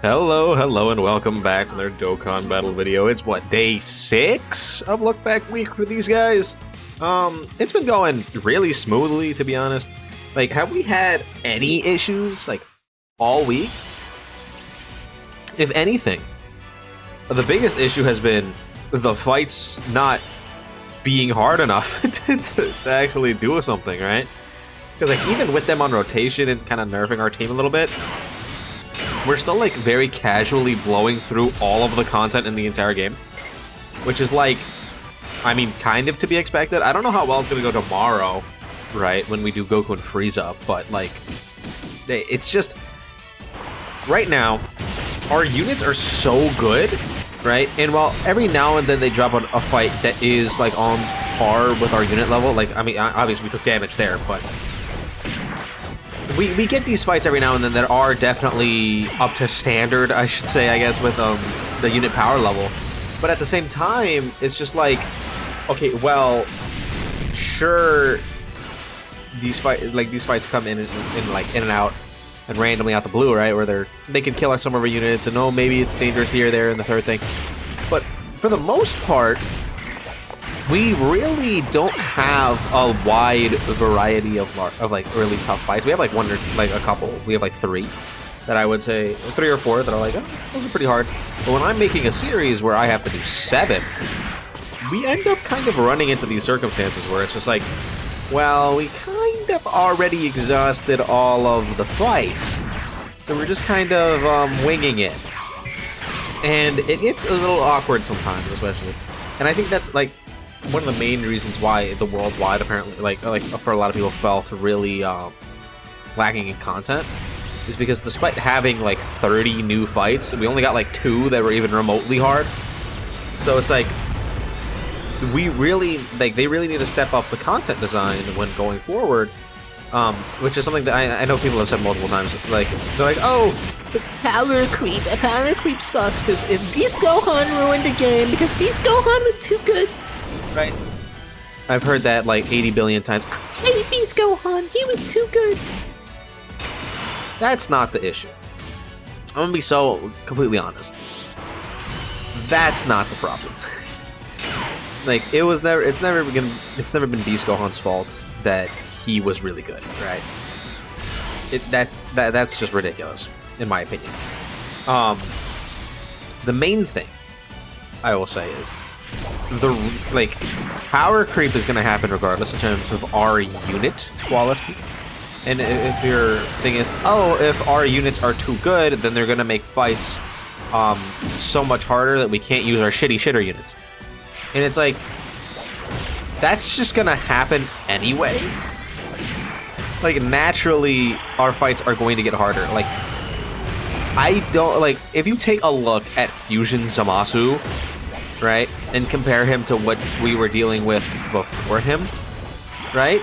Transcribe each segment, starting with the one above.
Hello, and welcome back to their Dokkan battle video. It's what, day 6 of Lookback week for these guys? It's been going really smoothly, to be honest. Like, have we had any issues, like, all week? If anything, the biggest issue has been the fights not being hard enough to actually do something, right? Because, like, even with them on rotation and kind of nerfing our team a little bit, we're still, like, very casually blowing through all of the content in the entire game. Which is, like, I mean, kind of to be expected. I don't know how well it's going to go tomorrow, right, when we do Goku and Frieza, but, like, it's just... Right now, our units are so good, right? And while every now and then they drop a fight that is, like, on par with our unit level, like, I mean, obviously we took damage there, but... We get these fights every now and then that are definitely up to standard, I should say, I guess, with the unit power level. But at the same time, it's just like, okay, well, sure, these fights come in and out and randomly out the blue, right? Where they can kill some of our units, and oh, maybe it's dangerous here, there, and the third thing. But for the most part, we really don't have a wide variety of like really tough fights. We have like one or like a couple. We have like 3 that I would say, 3 or 4 that are like, oh, those are pretty hard. But when I'm making a series where I have to do 7, we end up kind of running into these circumstances where it's just like, well, we kind of already exhausted all of the fights, so we're just kind of winging it, and it gets a little awkward sometimes, especially. And I think that's like one of the main reasons why the worldwide apparently, like for a lot of people, felt really lacking in content, is because despite having like 30 new fights, we only got like 2 that were even remotely hard. So it's like they really need to step up the content design when going forward, which is something that I know people have said multiple times. Like, they're like, oh, the power creep sucks because if Beast Gohan ruined the game because Beast Gohan was too good. Right. I've heard that like 80 billion times. Hey, Beast Gohan, he was too good. That's not the issue. I'm gonna be so completely honest. That's not the problem. Like, it's never been Beast Gohan's fault that he was really good, right? That's just ridiculous, in my opinion. The main thing I will say is power creep is going to happen regardless in terms of our unit quality. And if your thing is, oh, if our units are too good, then they're going to make fights so much harder that we can't use our shitter units. And it's like, that's just going to happen anyway. Like, naturally, our fights are going to get harder. Like, if you take a look at Fusion Zamasu, right, and compare him to what we were dealing with before him, right,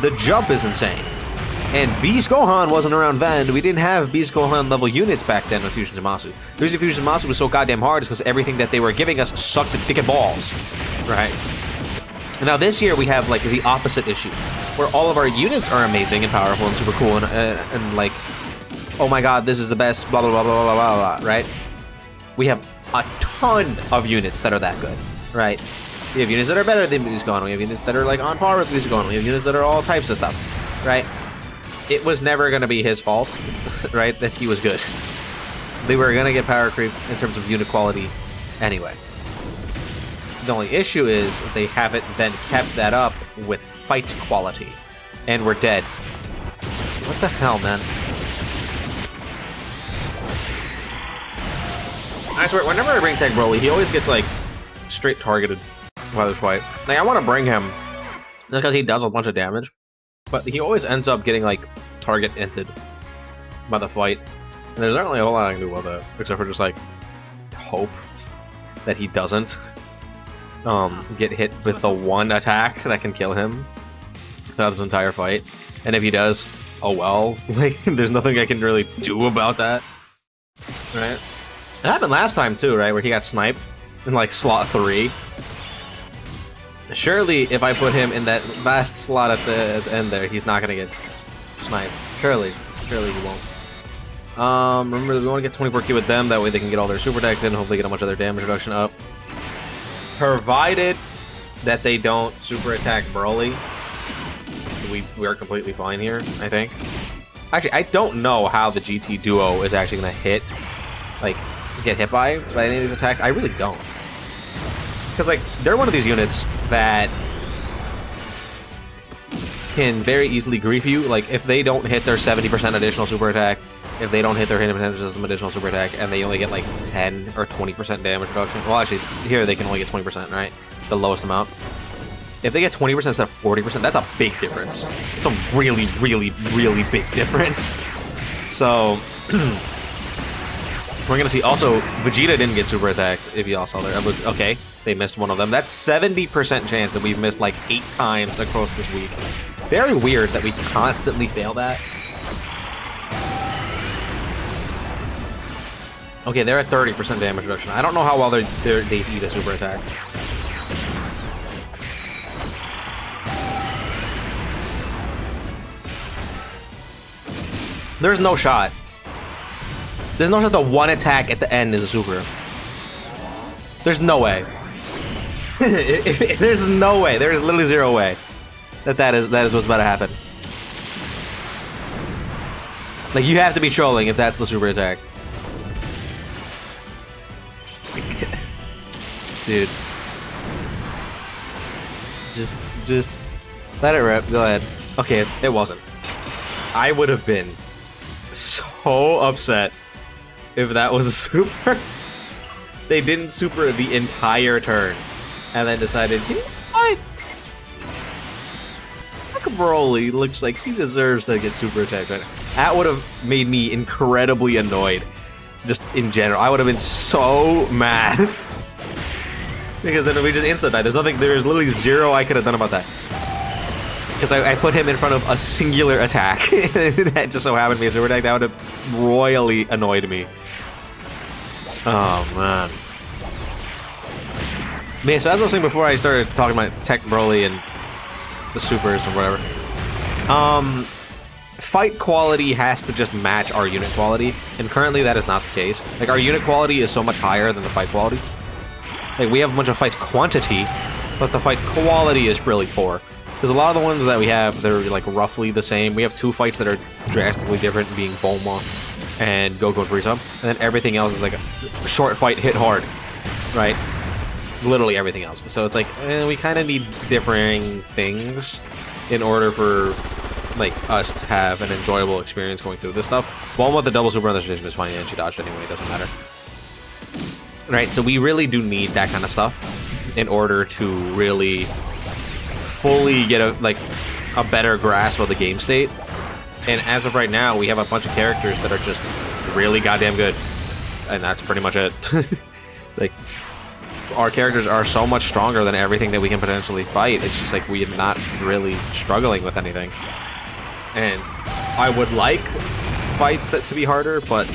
the jump is insane. And Beast Gohan wasn't around then. We didn't have Beast Gohan level units back then with Fusion Zamasu. The reason Fusion Zamasu was so goddamn hard is because everything that they were giving us sucked the dick and balls, right? And now this year we have like the opposite issue, where all of our units are amazing and powerful and super cool and like, oh my god, this is the best, blah blah blah blah blah blah blah, right? We have a ton of units that are that good, right? We have units that are better than Beast Gohan. We have units that are like on par with Beast Gohan. We have units that are all types of stuff, right? It was never going to be his fault, right, that he was good. They were going to get power creep in terms of unit quality anyway. The only issue is they haven't then kept that up with fight quality. And we're dead. What the hell, man? I swear, whenever I bring Tech Broly, he always gets, like, straight targeted by this fight. Like, I want to bring him just because he does a bunch of damage. But he always ends up getting, like, target-ented by the fight. And there's not really a whole lot I can do about that, except for just, like, hope that he doesn't get hit with the one attack that can kill him throughout this entire fight. And if he does, oh well. Like, there's nothing I can really do about that. Right? It happened last time, too, right? Where he got sniped in, like, slot 3. Surely, if I put him in that last slot at the end there, he's not gonna get sniped. Surely he won't. Remember, we want to get 24Q with them. That way they can get all their super attacks in. Hopefully get a bunch of their damage reduction up. Provided that they don't super attack Broly, we are completely fine here, I think. Actually, I don't know how the GT duo is actually going to get hit by any of these attacks. I really don't. Because, like, they're one of these units that can very easily grief you. Like, if they don't hit their 70% additional super attack, if they don't hit their hidden potential system additional super attack, and they only get, like, 10 or 20% damage reduction. Well, actually, here they can only get 20%, right? The lowest amount. If they get 20% instead of 40%, that's a big difference. It's a really, really, really big difference. So, we're gonna see. Also, Vegeta didn't get super attacked, if y'all saw there. That was, okay, they missed one of them. That's 70% chance that we've missed like 8 times across this week. Very weird that we constantly fail that. Okay, they're at 30% damage reduction. I don't know how well they eat a super attack. There's no shot. There's no shot that one attack at the end is a super. There's no way. There's no way. There is literally zero way that is what's about to happen. Like, you have to be trolling if that's the super attack. Dude. Just let it rip. Go ahead. Okay, it wasn't. I would have been so upset if that was a super. They didn't super the entire turn and then decided, you know what? Broly looks like he deserves to get super attacked right now. That would have made me incredibly annoyed. Just in general, I would have been so mad. Because then we just insta died. There's literally zero I could have done about that. Because I put him in front of a singular attack. That just so happened to be a super attack. That would have royally annoyed me. Oh, man. Man, so as I was saying before I started talking about Tech Broly and the supers or whatever, fight quality has to just match our unit quality, and currently that is not the case. Like, our unit quality is so much higher than the fight quality. Like, we have a bunch of fight quantity, but the fight quality is really poor. Because a lot of the ones that we have, they're like roughly the same. We have 2 fights that are drastically different, being Bulma and Goku and Frieza, and then everything else is like a short fight, hit hard, right? Literally everything else. So it's like, we kind of need differing things in order for like us to have an enjoyable experience going through this stuff. Bulma with the double super on this position is fine, and she dodged anyway, it doesn't matter. Right, so we really do need that kind of stuff in order to really fully get a better grasp of the game state. And as of right now, we have a bunch of characters that are just really goddamn good, and that's pretty much it. Like, our characters are so much stronger than everything that we can potentially fight. It's just like we're not really struggling with anything. And I would like fights to be harder, but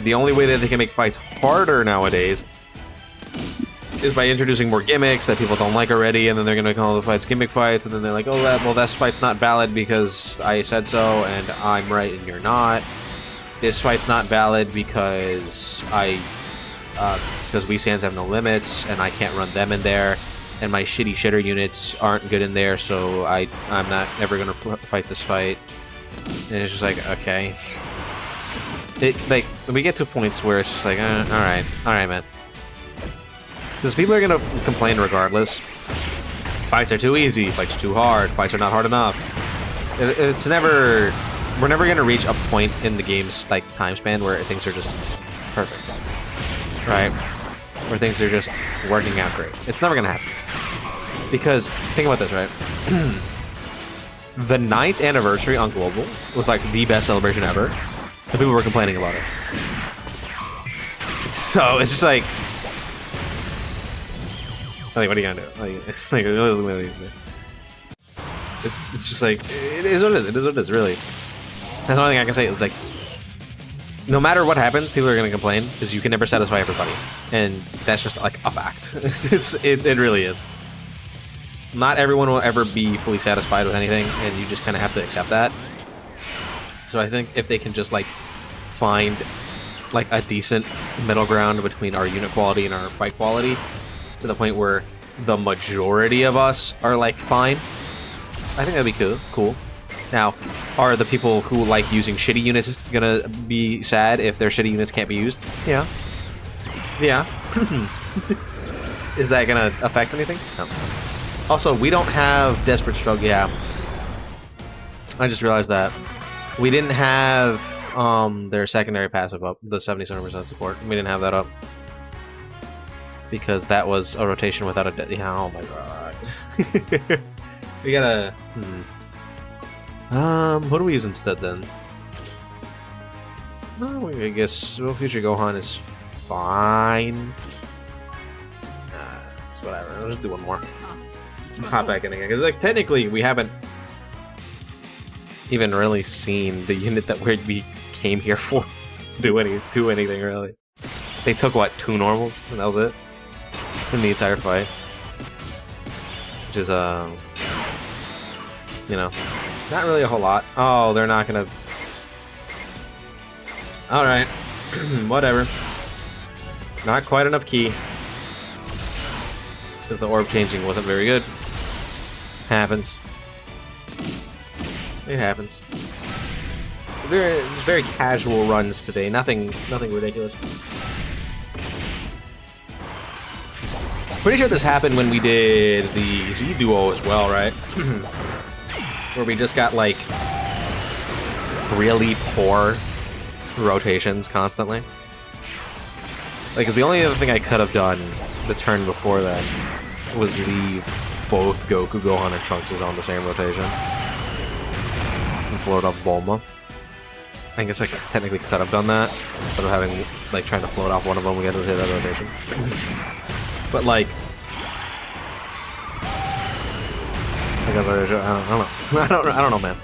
the only way that they can make fights harder nowadays is by introducing more gimmicks that people don't like already, and then they're gonna call the fights gimmick fights, and then they're like, oh, well, that fight's not valid because I said so, and I'm right and you're not. This fight's not valid because because we Saiyans have no limits, and I can't run them in there, and my shitty shitter units aren't good in there, so I'm not ever gonna fight this fight. And it's just like, okay. Like, we get to points where it's just like, all right, man. Because people are gonna complain regardless. Fights are too easy, fights are too hard, fights are not hard enough. We're never gonna reach a point in the game's like time span where things are just perfect, right? Where things are just working out great. It's never gonna happen. Because think about this, right? The 9th anniversary on Global was like the best celebration ever. And people were complaining about it. So it's just like, what are you gonna do? It's just like, it is what it is. It is what it is, really. That's the only thing I can say. It's like, no matter what happens, people are gonna complain because you can never satisfy everybody, and that's just like a fact. It really is. Not everyone will ever be fully satisfied with anything, and you just kind of have to accept that. So I think if they can just like find like a decent middle ground between our unit quality and our fight quality, to the point where the majority of us are like fine. I think that'd be cool. Now, are the people who like using shitty units gonna be sad if their shitty units can't be used? Yeah. Yeah. Is that gonna affect anything? No. Also, we don't have Desperate Struggle. Yeah. I just realized that. We didn't have their secondary passive up, the 77% support. We didn't have that up. Because that was a rotation without a... Yeah, oh my god. We gotta... what do we use instead then? Oh, I guess Future Gohan is fine. It's whatever. I'll just do one more. Hop back in again, because like technically we haven't even really seen the unit that we came here for do anything really. They took what, 2 normals, and that was it in the entire fight, which is you know, not really a whole lot. Oh, they're not gonna. All right, whatever. Not quite enough ki, because the orb changing wasn't very good. Happens. It happens. Very casual runs today. Nothing ridiculous. Pretty sure this happened when we did the Z duo as well, right? Where we just got like really poor rotations constantly. Like, 'cause the only other thing I could have done the turn before that was leave both Goku, Gohan, and Trunks on the same rotation and float off Bulma. I guess I technically could have done that instead of having like trying to float off one of them. We had to hit that rotation. But like, I guess I don't know. I don't know, man.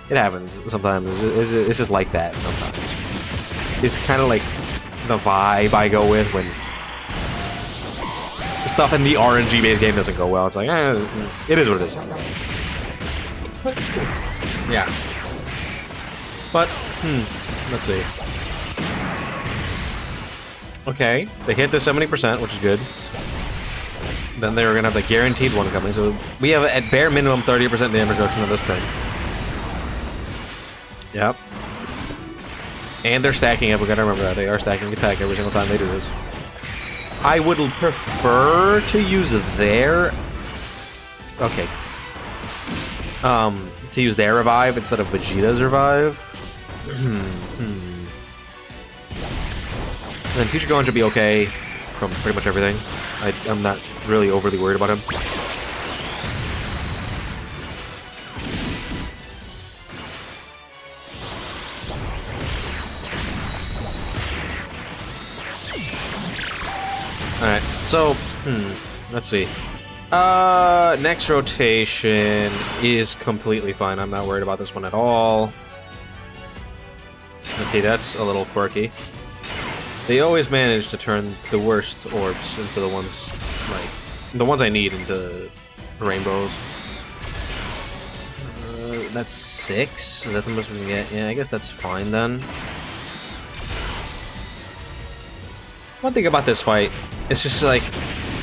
It happens sometimes. It's just like that sometimes. It's kind of like the vibe I go with when stuff in the RNG based game doesn't go well. It's like, it is what it is. Yeah. But, let's see. Okay, they hit the 70%, which is good. Then they were gonna have the guaranteed one coming, so we have at bare minimum 30% damage reduction on this turn. Yep. And they're stacking up, we gotta remember that. They are stacking attack every single time they do this. I would prefer to use their... Okay. To use their revive instead of Vegeta's revive. And then Future Gohan should be okay from pretty much everything. I'm not really overly worried about him. Alright, so, let's see. Next rotation is completely fine. I'm not worried about this one at all. Okay, that's a little quirky. They always manage to turn the worst orbs into the ones, like, the ones I need into rainbows. That's 6? Is that the most we can get? Yeah, I guess that's fine then. One thing about this fight, it's just like,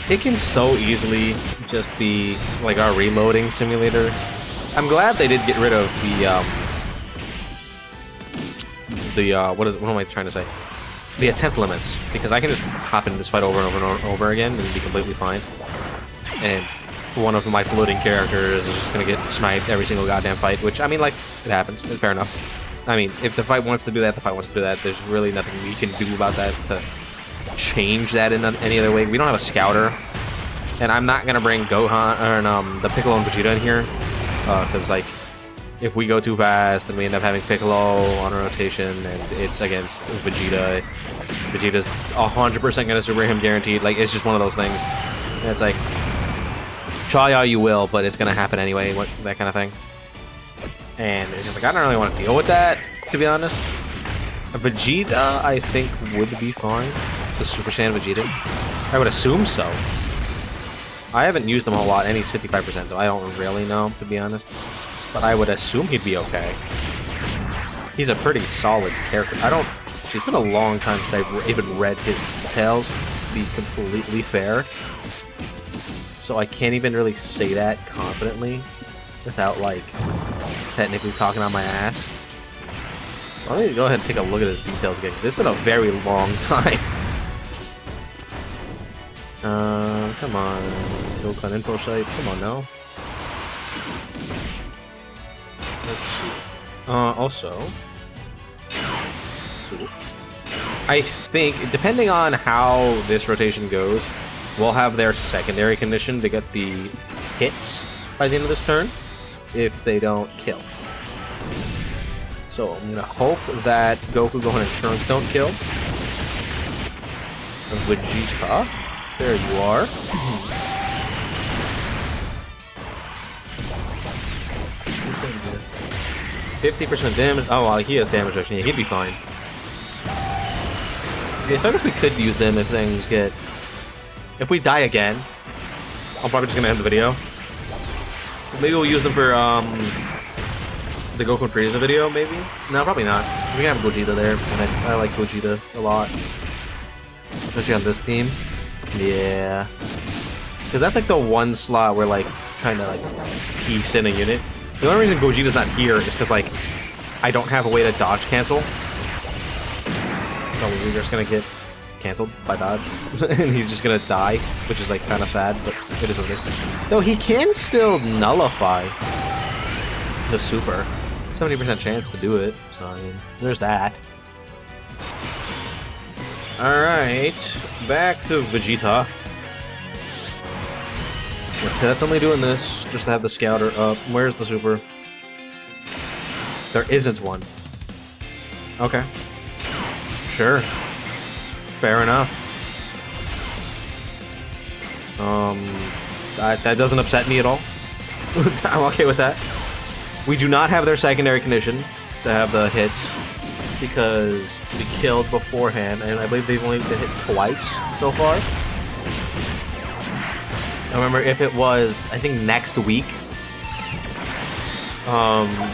it can so easily just be like our reloading simulator. I'm glad they did get rid of what am I trying to say? The attempt limits, because I can just hop into this fight over and over and over again and be completely fine. And one of my floating characters is just gonna get sniped every single goddamn fight, which, I mean, like, it happens. It's fair enough. I mean, if the fight wants to do that, the fight wants to do that. There's really nothing we can do about that to change that in any other way. We don't have a scouter, and I'm not gonna bring Gohan or the Piccolo and Vegeta in here, because like, if we go too fast and we end up having Piccolo on a rotation and it's against Vegeta, Vegeta's 100% gonna super him guaranteed. Like, it's just one of those things. And it's like, try all you will, but it's gonna happen anyway. That kind of thing. And it's just like, I don't really want to deal with that, to be honest. Vegeta, I think, would be fine. The Super Saiyan Vegeta. I would assume so. I haven't used him a whole lot, and he's 55%, so I don't really know, to be honest. But I would assume he'd be okay. He's a pretty solid character. I don't Actually, it's been a long time since I've even read his details, to be completely fair. So I can't even really say that confidently without, like, technically talking on my ass. Let me go ahead and take a look at his details again, because it's been a very long time. Come on. Dokkan info site. Come on now. Let's see. Also, I think, depending on how this rotation goes, we'll have their secondary condition to get the hits by the end of this turn, if they don't kill. So I'm gonna hope that Goku, Gohan, and Trunks don't kill. Vegeta, there you are. 50% damage. Oh, well, he has damage reduction. Yeah, he'd be fine. Yeah, so I guess we could use them if things get... If we die again, I'm probably just gonna end the video. Maybe we'll use them for, the Goku and Frieza video, maybe? No, probably not. We can have Gogeta there, and I like Gogeta a lot. Especially on this team. Yeah. Because that's like the one slot where, like, trying to, like, piece in a unit. The only reason Gogeta's not here is because, like, I don't have a way to dodge cancel. So we're just gonna get canceled by dodge. And he's just gonna die, which is, like, kind of sad, but it is what it is. Though he can still nullify the super. 70% chance to do it, so I mean, there's that. Alright, back to Vegeta. We're definitely doing this just to have the scouter up. Where's the super? There isn't one. Okay. Sure. Fair enough. That doesn't upset me at all. I'm okay with that. We do not have their secondary condition to have the hits because we killed beforehand, and I believe they've only been hit twice so far. I remember if it was, I think next week,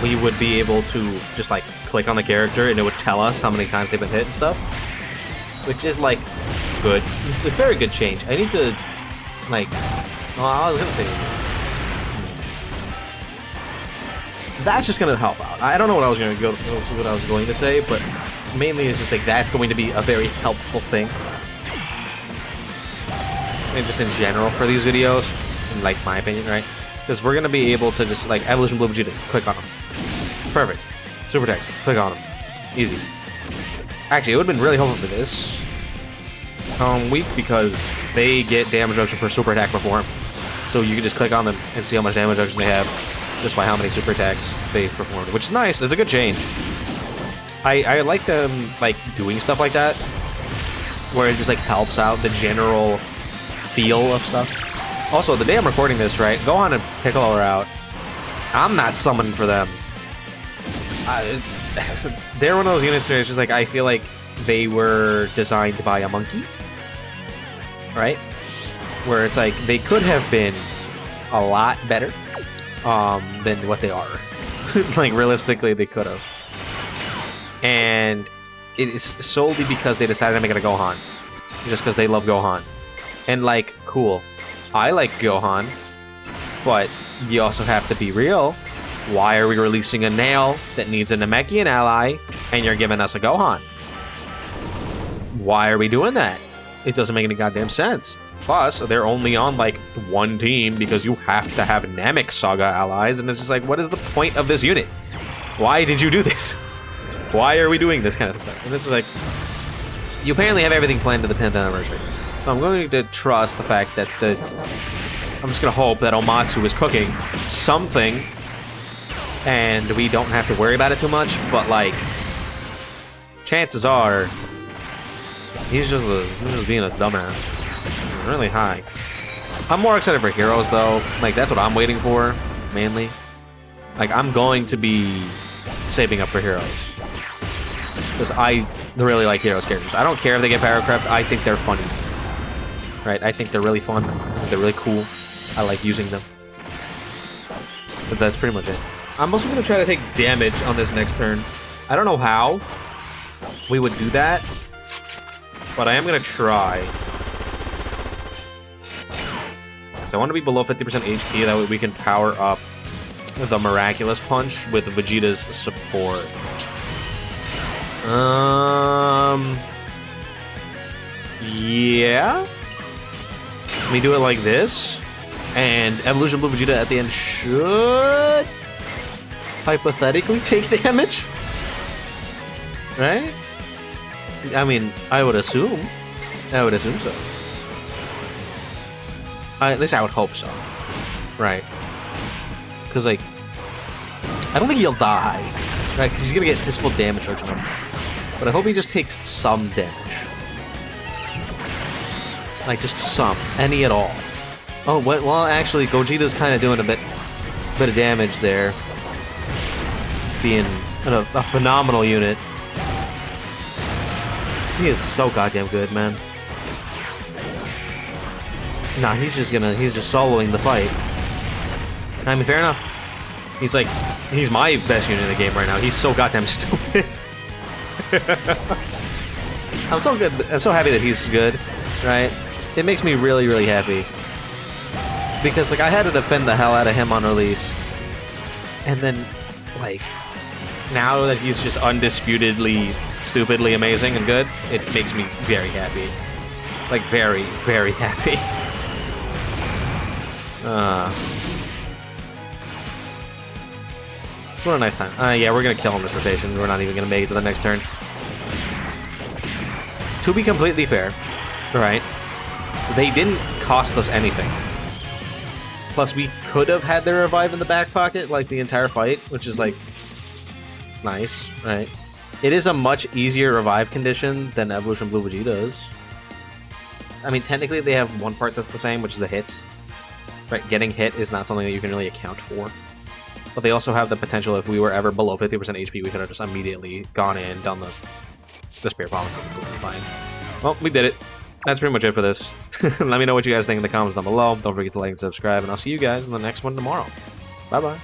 we would be able to just like click on the character and it would tell us how many times they've been hit and stuff, which is like good. It's a very good change. I need to like, well, I was gonna say. That's just gonna help out. I don't know what I was going to say, but mainly it's just like that's going to be a very helpful thing, and just in general for these videos, in like my opinion, right? Because we're gonna be able to just like Evolution Blue Vegeta, click on them, perfect. Super text, click on them, easy. Actually, it would have been really helpful for this week because they get damage reduction per super attack performed, so you can just click on them and see how much damage reduction they have just by how many super attacks they've performed, which is nice. It's a good change. I like them like doing stuff like that, where it just like helps out the general feel of stuff. Also, the day I'm recording this, right, Gohan and Piccolo are out. I'm not summoning for them. They're one of those units where it's just like I feel like they were designed by a monkey, right? Where it's like they could have been a lot better than what they are. Like realistically, they could have. And it is solely because they decided to make it a Gohan, just because they love Gohan. And like, cool, I like Gohan, but you also have to be real. Why are we releasing a Nail that needs a Namekian ally, and you're giving us a Gohan? Why are we doing that? It doesn't make any goddamn sense. Plus, they're only on, like, one team because you have to have Namek Saga allies, and it's just like, what is the point of this unit? Why did you do this? Why are we doing this kind of stuff? And this is like, you apparently have everything planned to the 10th anniversary. So I'm going to trust the fact that I'm just going to hope that Omatsu is cooking something, and we don't have to worry about it too much, but, like, chances are, he's just being a dumbass. Really high. I'm more excited for Heroes, though. Like, that's what I'm waiting for, mainly. Like, I'm going to be saving up for Heroes. Because I really like Heroes characters. I don't care if they get power crept. I think they're funny. Right? I think they're really fun. They're really cool. I like using them. But that's pretty much it. I'm also going to try to take damage on this next turn. I don't know how. we would do that. But I am gonna try. So I want to be below 50% HP, that way we can power up the Miraculous Punch with Vegeta's support. Yeah? Let me do it like this. And Evolution Blue Vegeta at the end should hypothetically take damage. Right? I mean, I would assume. I would assume so. At least I would hope so. Right. Because, like, I don't think he'll die. Right? Because he's going to get his full damage reduction. But I hope he just takes some damage. Like, just some. Any at all. Oh, well, actually, Gogeta's kind of doing a bit of damage there. Being a phenomenal unit. He is so goddamn good, man. Nah, he's just soloing the fight. I mean, fair enough. He's my best unit in the game right now. He's so goddamn stupid. I'm so good. I'm so happy that he's good, right? It makes me really, really happy. Because, like, I had to defend the hell out of him on release. And then, like, now that he's just undisputedly, stupidly amazing and good, it makes me very happy. Like, very, very happy. What a nice time. Yeah, we're gonna kill him this rotation. We're not even gonna make it to the next turn. To be completely fair, right? They didn't cost us anything. Plus, we could have had their revive in the back pocket, like, the entire fight, which is, like, nice, right? It is a much easier revive condition than Evolution Blue Vegeta is. I mean, technically, they have one part that's the same, which is the hits. Right, getting hit is not something that you can really account for. But they also have the potential, if we were ever below 50% HP, we could have just immediately gone in, done the Spirit Bomb, and completely fine. Well, we did it. That's pretty much it for this. Let me know what you guys think in the comments down below. Don't forget to like and subscribe, and I'll see you guys in the next one tomorrow. Bye-bye.